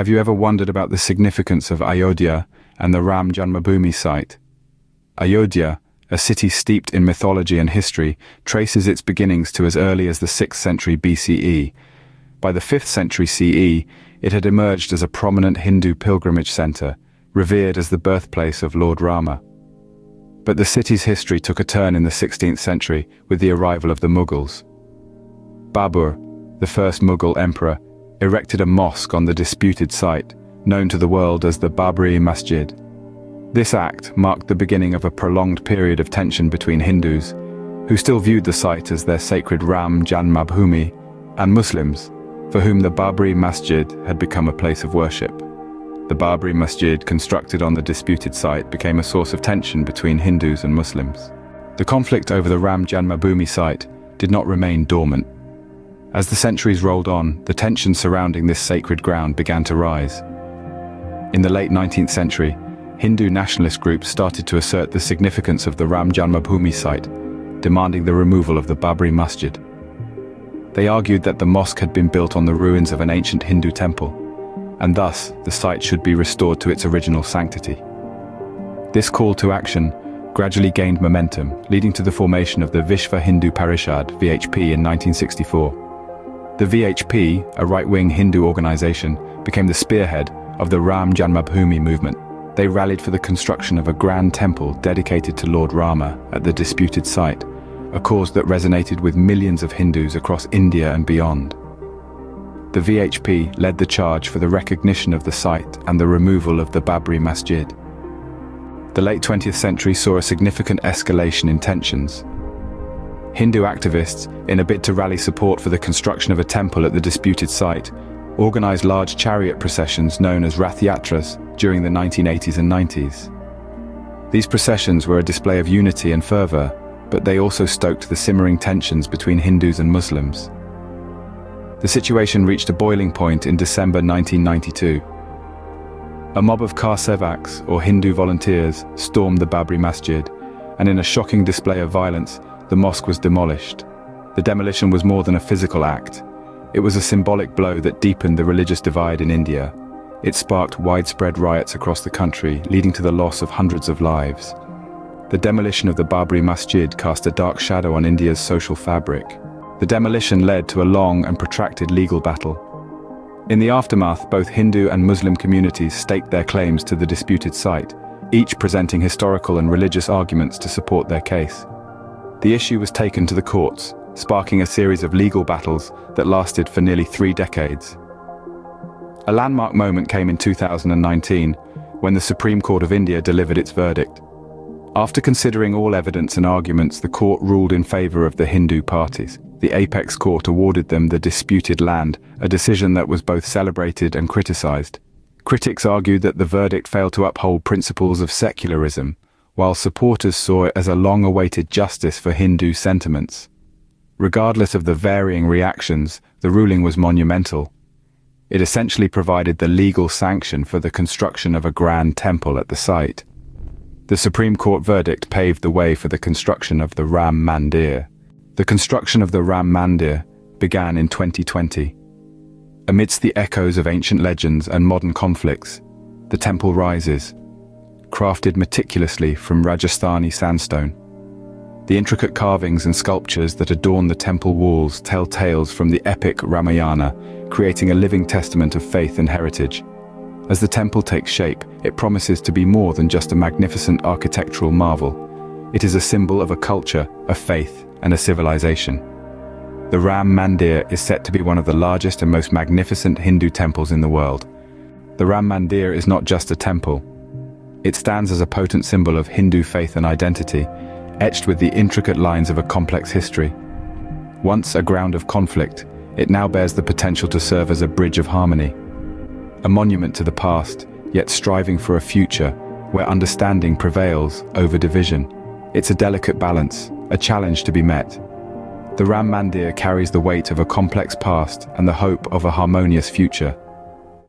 Have you ever wondered about the significance of Ayodhya and the Ram Janmabhoomi site? Ayodhya, a city steeped in mythology and history, traces its beginnings to as early as the 6th century BCE. By the 5th century CE, it had emerged as a prominent Hindu pilgrimage center, revered as the birthplace of Lord Rama. But the city's history took a turn in the 16th century with the arrival of the Mughals. Babur, the first Mughal emperor, erected a mosque on the disputed site, known to the world as the Babri Masjid. This act marked the beginning of a prolonged period of tension between Hindus, who still viewed the site as their sacred Ram Janmabhoomi, and Muslims, for whom the Babri Masjid had become a place of worship. The Babri Masjid, constructed on the disputed site, became a source of tension between Hindus and Muslims. The conflict over the Ram Janmabhoomi site did not remain dormant. As the centuries rolled on, the tension surrounding this sacred ground began to rise. In the late 19th century, Hindu nationalist groups started to assert the significance of the Ram Janmabhoomi site, demanding the removal of the Babri Masjid. They argued that the mosque had been built on the ruins of an ancient Hindu temple, and thus the site should be restored to its original sanctity. This call to action gradually gained momentum, leading to the formation of the Vishva Hindu Parishad (VHP) in 1964. The VHP, a right-wing Hindu organization, became the spearhead of the Ram Janmabhoomi movement. They rallied for the construction of a grand temple dedicated to Lord Rama at the disputed site, a cause that resonated with millions of Hindus across India and beyond. The VHP led the charge for the recognition of the site and the removal of the Babri Masjid. The late 20th century saw a significant escalation in tensions. Hindu activists, in a bid to rally support for the construction of a temple at the disputed site, organized large chariot processions known as Rath Yatras during the 1980s and 90s. These processions were a display of unity and fervor, but they also stoked the simmering tensions between Hindus and Muslims. The situation reached a boiling point in December 1992. A mob of Kar Sevaks, or Hindu volunteers, stormed the Babri Masjid, and in a shocking display of violence, the mosque was demolished. The demolition was more than a physical act. It was a symbolic blow that deepened the religious divide in India. It sparked widespread riots across the country, leading to the loss of hundreds of lives. The demolition of the Babri Masjid cast a dark shadow on India's social fabric. The demolition led to a long and protracted legal battle. In the aftermath, both Hindu and Muslim communities staked their claims to the disputed site, each presenting historical and religious arguments to support their case. The issue was taken to the courts, sparking a series of legal battles that lasted for nearly 3 decades. A landmark moment came in 2019, when the Supreme Court of India delivered its verdict. After considering all evidence and arguments, the court ruled in favor of the Hindu parties. The apex court awarded them the disputed land, a decision that was both celebrated and criticized. Critics argued that the verdict failed to uphold principles of secularism, while supporters saw it as a long-awaited justice for Hindu sentiments. Regardless of the varying reactions, the ruling was monumental. It essentially provided the legal sanction for the construction of a grand temple at the site. The Supreme Court verdict paved the way for the construction of the Ram Mandir. The construction of the Ram Mandir began in 2020. Amidst the echoes of ancient legends and modern conflicts, the temple rises, crafted meticulously from Rajasthani sandstone. The intricate carvings and sculptures that adorn the temple walls tell tales from the epic Ramayana, creating a living testament of faith and heritage. As the temple takes shape, it promises to be more than just a magnificent architectural marvel. It is a symbol of a culture, a faith, and a civilization. The Ram Mandir is set to be one of the largest and most magnificent Hindu temples in the world. The Ram Mandir is not just a temple. It stands as a potent symbol of Hindu faith and identity, etched with the intricate lines of a complex history. Once a ground of conflict, it now bears the potential to serve as a bridge of harmony. A monument to the past, yet striving for a future where understanding prevails over division. It's a delicate balance, a challenge to be met. The Ram Mandir carries the weight of a complex past and the hope of a harmonious future.